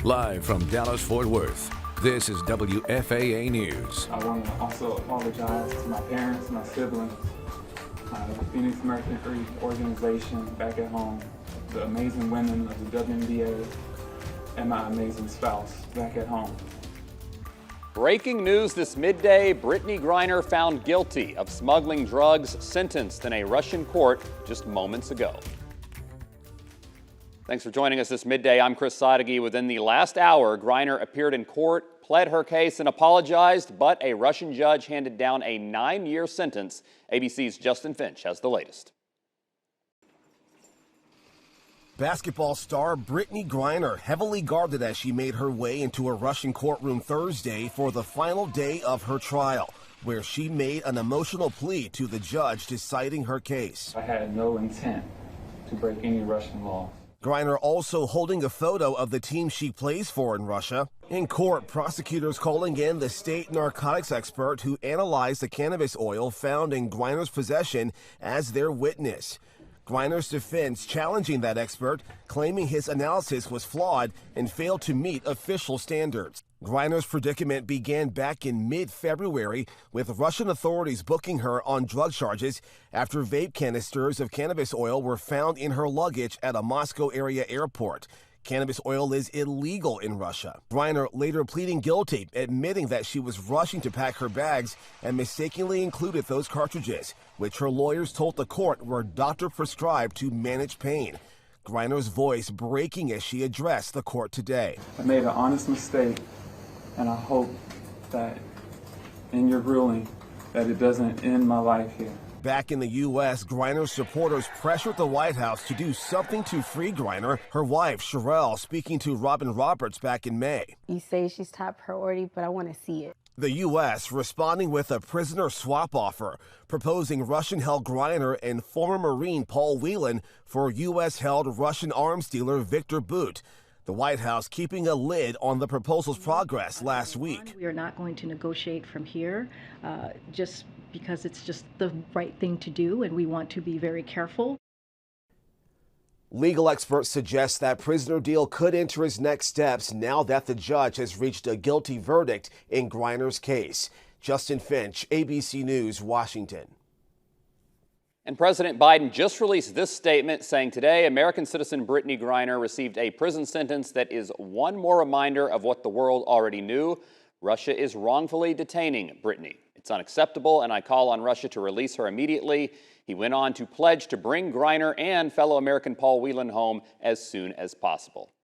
Live from Dallas-Fort Worth, this is WFAA News. I want to also apologize to my parents, my siblings, the Phoenix Mercury organization back at home, the amazing women of the WNBA, and my amazing spouse back at home. Breaking news this midday, Brittney Griner found guilty of smuggling drugs, sentenced in a Russian court just moments ago. Thanks for joining us this midday. I'm Chris Sadeghi. Within the last hour, Griner appeared in court, pled her case, and apologized, but a Russian judge handed down a 9-year sentence. ABC's Justin Finch has the latest. Basketball star Brittney Griner heavily guarded as she made her way into a Russian courtroom Thursday for the final day of her trial, where she made an emotional plea to the judge deciding her case. I had no intent to break any Russian law. Griner also holding a photo of the team she plays for in Russia. In court, prosecutors calling in the state narcotics expert who analyzed the cannabis oil found in Griner's possession as their witness. Griner's defense challenging that expert, claiming his analysis was flawed and failed to meet official standards. Griner's predicament began back in mid-February, with Russian authorities booking her on drug charges after vape canisters of cannabis oil were found in her luggage at a Moscow area airport. Cannabis oil is illegal in Russia. Griner later pleading guilty, admitting that she was rushing to pack her bags and mistakenly included those cartridges, which her lawyers told the court were doctor-prescribed to manage pain. Griner's voice breaking as she addressed the court today. I made an honest mistake, and I hope that in your ruling that it doesn't end my life here. Back in the U.S., Griner's supporters pressured the White House to do something to free Griner. Her wife, Sherelle, speaking to Robin Roberts back in May. You say she's top priority, but I want to see it. The U.S. responding with a prisoner swap offer, proposing Russian-held Griner and former Marine Paul Whelan for U.S.-held Russian arms dealer Victor Bout. The White House keeping a lid on the proposal's progress last week. We are not going to negotiate from here just because it's just the right thing to do, and we want to be very careful. Legal experts suggest that prisoner deal could enter its next steps now that the judge has reached a guilty verdict in Griner's case. Justin Finch, ABC News, Washington. And President Biden just released this statement saying today American citizen Brittney Griner received a prison sentence that is one more reminder of what the world already knew. Russia is wrongfully detaining Brittney. It's unacceptable, and I call on Russia to release her immediately. He went on to pledge to bring Griner and fellow American Paul Whelan home as soon as possible.